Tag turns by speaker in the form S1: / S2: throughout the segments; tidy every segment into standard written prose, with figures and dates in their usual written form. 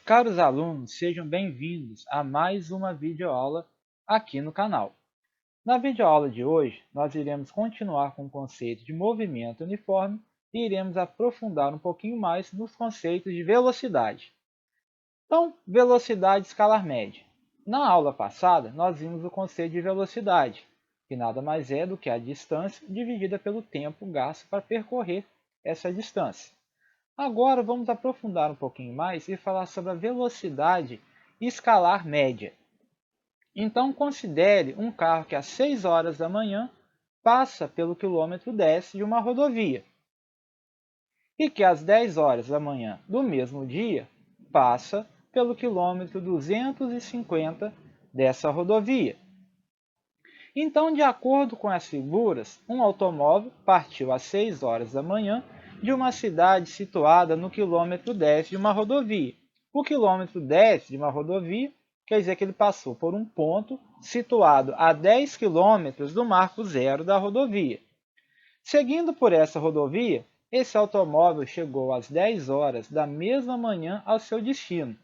S1: Caros alunos, sejam bem-vindos a mais uma videoaula aqui no canal. Na videoaula de hoje, nós iremos continuar com o conceito de movimento uniforme e iremos aprofundar um pouquinho mais nos conceitos de velocidade. Então, velocidade escalar média. Na aula passada, nós vimos o conceito de velocidade, que nada mais é do que a distância dividida pelo tempo gasto para percorrer essa distância. Agora vamos aprofundar um pouquinho mais e falar sobre a velocidade escalar média. Então considere um carro que às 6 horas da manhã passa pelo quilômetro 10 de uma rodovia e que às 10 horas da manhã do mesmo dia passa pelo quilômetro 250 dessa rodovia. Então, de acordo com as figuras, um automóvel partiu às 6 horas da manhã de uma cidade situada no quilômetro 10 de uma rodovia. O quilômetro 10 de uma rodovia quer dizer que ele passou por um ponto situado a 10 quilômetros do marco zero da rodovia. Seguindo por essa rodovia, esse automóvel chegou às 10 horas da mesma manhã ao seu destino,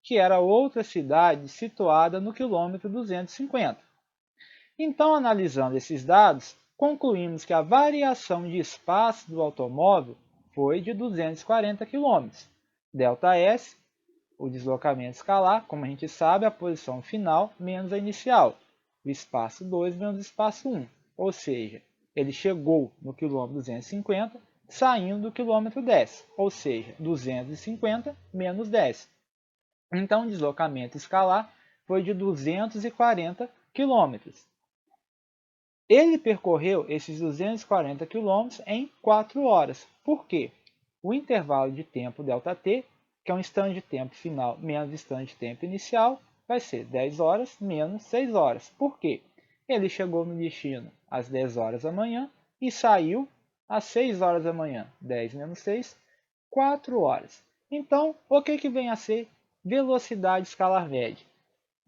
S1: que era outra cidade situada no quilômetro 250. Então, analisando esses dados, concluímos que a variação de espaço do automóvel foi de 240 km. ΔS, o deslocamento escalar, como a gente sabe, a posição final menos a inicial. O espaço 2 menos o espaço 1. Ou seja, ele chegou no quilômetro 250, saindo do quilômetro 10. Ou seja, 250 menos 10. Então, o deslocamento escalar foi de 240 km. Ele percorreu esses 240 km em 4 horas. Por quê? O intervalo de tempo ΔT, que é um instante de tempo final menos instante de tempo inicial, vai ser 10 horas menos 6 horas. Por quê? Ele chegou no destino às 10 horas da manhã e saiu às 6 horas da manhã. 10 menos 6, 4 horas. Então, o que vem a ser velocidade escalar média?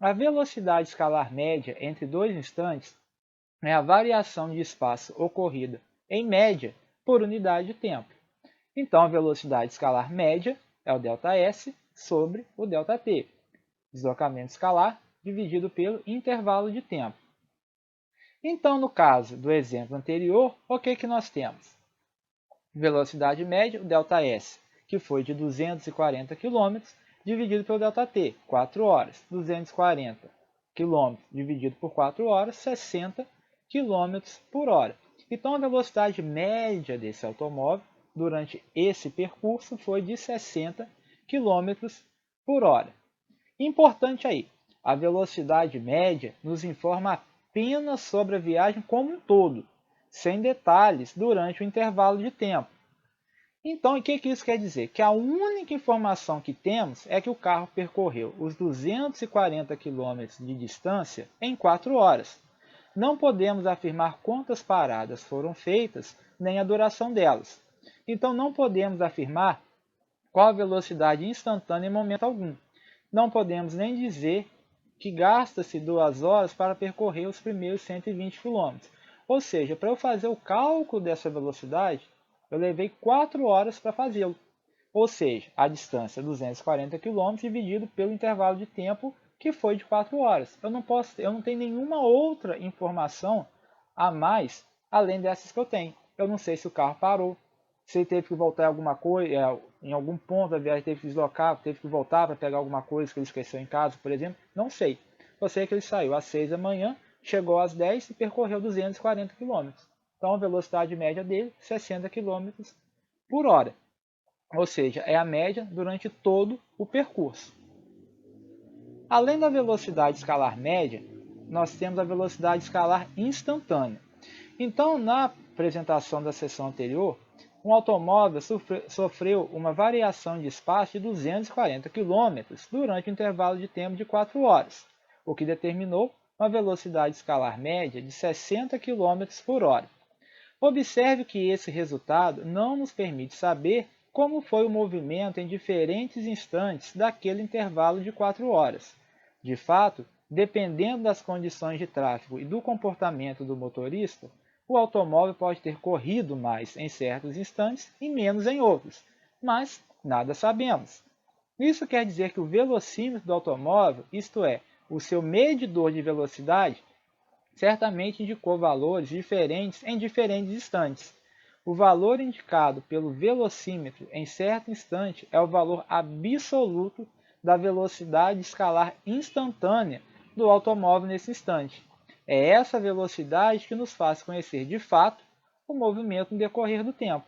S1: A velocidade escalar média entre dois instantes é a variação de espaço ocorrida, em média, por unidade de tempo. Então, a velocidade escalar média é o ΔS sobre o ΔT, deslocamento escalar dividido pelo intervalo de tempo. Então, no caso do exemplo anterior, o que nós temos? Velocidade média, o ΔS, que foi de 240 km, dividido pelo ΔT, 4 horas. 240 km dividido por 4 horas, 60 km por hora. Então, a velocidade média desse automóvel durante esse percurso foi de 60 km por hora. Importante aí, a velocidade média nos informa apenas sobre a viagem como um todo, sem detalhes durante o intervalo de tempo. Então, o que isso quer dizer? Que a única informação que temos é que o carro percorreu os 240 km de distância em 4 horas. Não podemos afirmar quantas paradas foram feitas, nem a duração delas. Então, não podemos afirmar qual a velocidade instantânea em momento algum. Não podemos nem dizer que gasta-se 2 horas para percorrer os primeiros 120 km. Ou seja, para eu fazer o cálculo dessa velocidade, eu levei 4 horas para fazê-lo. Ou seja, a distância 240 km dividido pelo intervalo de tempo que foi de 4 horas. Eu não tenho nenhuma outra informação a mais além dessas que eu tenho. Eu não sei se o carro parou, se ele teve que voltar em alguma coisa, em algum ponto da viagem teve que deslocar, teve que voltar para pegar alguma coisa que ele esqueceu em casa, por exemplo. Não sei. Eu sei que ele saiu às 6 da manhã, chegou às 10 e percorreu 240 km. Então a velocidade média dele, 60 km por hora. Ou seja, é a média durante todo o percurso. Além da velocidade escalar média, nós temos a velocidade escalar instantânea. Então, na apresentação da sessão anterior, um automóvel sofreu uma variação de espaço de 240 km durante o intervalo de tempo de 4 horas, o que determinou uma velocidade escalar média de 60 km por hora. Observe que esse resultado não nos permite saber como foi o movimento em diferentes instantes daquele intervalo de 4 horas. De fato, dependendo das condições de tráfego e do comportamento do motorista, o automóvel pode ter corrido mais em certos instantes e menos em outros, mas nada sabemos. Isso quer dizer que o velocímetro do automóvel, isto é, o seu medidor de velocidade, certamente indicou valores diferentes em diferentes instantes. O valor indicado pelo velocímetro em certo instante é o valor absoluto da velocidade escalar instantânea do automóvel nesse instante. É essa velocidade que nos faz conhecer de fato o movimento no decorrer do tempo.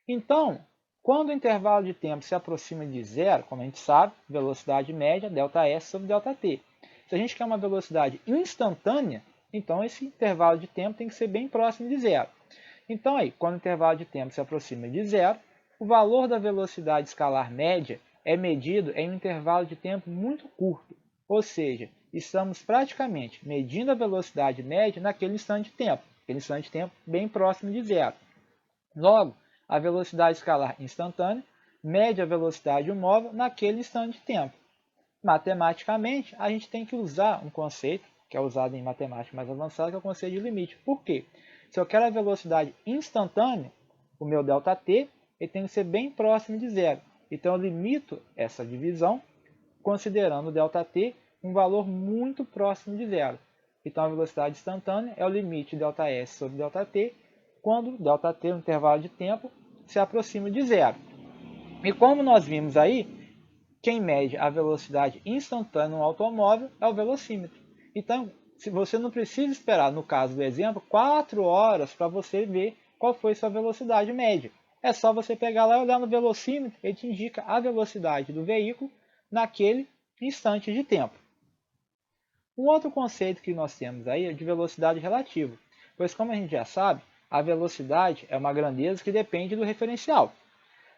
S1: Então, quando o intervalo de tempo se aproxima de zero, como a gente sabe, velocidade média, ΔS sobre ΔT. Se a gente quer uma velocidade instantânea, então esse intervalo de tempo tem que ser bem próximo de zero. Então, aí, quando o intervalo de tempo se aproxima de zero, o valor da velocidade escalar média é medido em um intervalo de tempo muito curto, ou seja, estamos praticamente medindo a velocidade média naquele instante de tempo, aquele instante de tempo bem próximo de zero. Logo, a velocidade escalar instantânea mede a velocidade do móvel naquele instante de tempo. Matematicamente, a gente tem que usar um conceito, que é usado em matemática mais avançada, que é o conceito de limite. Por quê? Se eu quero a velocidade instantânea, o meu ΔT ele tem que ser bem próximo de zero. Então, eu limito essa divisão, considerando o ΔT um valor muito próximo de zero. Então, a velocidade instantânea é o limite ΔS sobre ΔT, quando ΔT, no intervalo de tempo, se aproxima de zero. E como nós vimos aí, quem mede a velocidade instantânea no automóvel é o velocímetro. Então, se você não precisa esperar, no caso do exemplo, 4 horas para você ver qual foi sua velocidade média. É só você pegar lá e olhar no velocímetro, ele te indica a velocidade do veículo naquele instante de tempo. Um outro conceito que nós temos aí é de velocidade relativa, pois como a gente já sabe, a velocidade é uma grandeza que depende do referencial.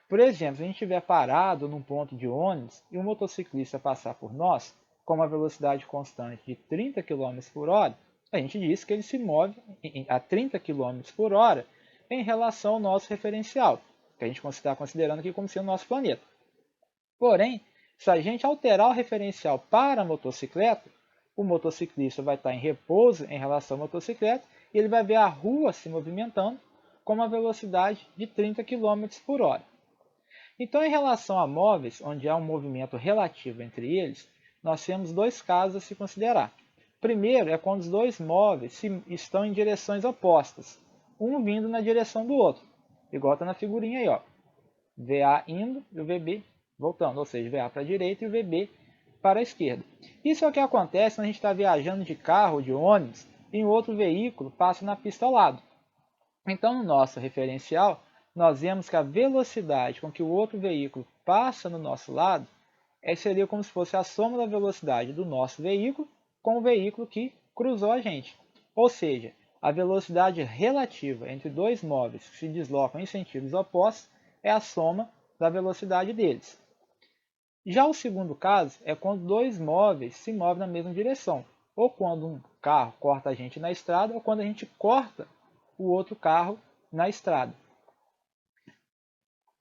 S1: Por exemplo, se a gente estiver parado num ponto de ônibus e um motociclista passar por nós com uma velocidade constante de 30 km por hora, a gente diz que ele se move a 30 km por hora em relação ao nosso referencial, que a gente está considerando aqui como sendo o nosso planeta. Porém, se a gente alterar o referencial para a motocicleta, o motociclista vai estar em repouso em relação à motocicleta e ele vai ver a rua se movimentando com uma velocidade de 30 km por hora. Então, em relação a móveis, onde há um movimento relativo entre eles, nós temos dois casos a se considerar. Primeiro é quando os dois móveis estão em direções opostas, um vindo na direção do outro, igual está na figurinha aí, ó. VA indo e o VB voltando, ou seja, VA para a direita e o VB para a esquerda. Isso é o que acontece quando a gente está viajando de carro ou de ônibus e um outro veículo passa na pista ao lado. Então, no nosso referencial, nós vemos que a velocidade com que o outro veículo passa no nosso lado seria como se fosse a soma da velocidade do nosso veículo com o veículo que cruzou a gente. Ou seja, a velocidade relativa entre dois móveis que se deslocam em sentidos opostos é a soma da velocidade deles. Já o segundo caso é quando dois móveis se movem na mesma direção, ou quando um carro corta a gente na estrada, ou quando a gente corta o outro carro na estrada.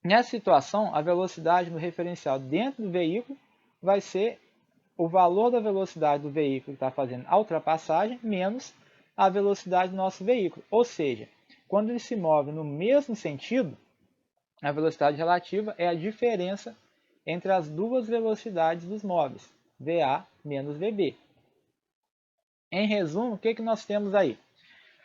S1: Nessa situação, a velocidade no referencial dentro do veículo vai ser o valor da velocidade do veículo que está fazendo a ultrapassagem menos a velocidade do nosso veículo. Ou seja, quando ele se move no mesmo sentido, a velocidade relativa é a diferença entre as duas velocidades dos móveis, VA menos VB. Em resumo, o que nós temos aí?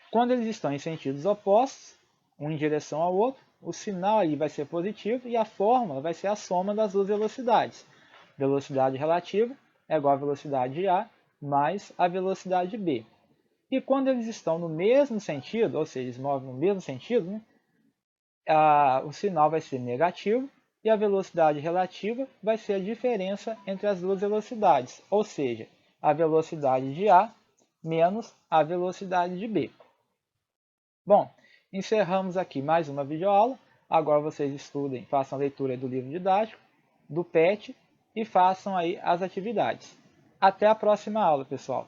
S1: Quando eles estão em sentidos opostos, um em direção ao outro, o sinal ali vai ser positivo e a fórmula vai ser a soma das duas velocidades. Velocidade relativa é igual a velocidade de A mais a velocidade de B. E quando eles estão no mesmo sentido, ou seja, eles movem no mesmo sentido, né, o sinal vai ser negativo e a velocidade relativa vai ser a diferença entre as duas velocidades, ou seja, a velocidade de A menos a velocidade de B. Bom, encerramos aqui mais uma videoaula. Agora vocês estudem, façam a leitura do livro didático, do PET e façam aí as atividades. Até a próxima aula, pessoal!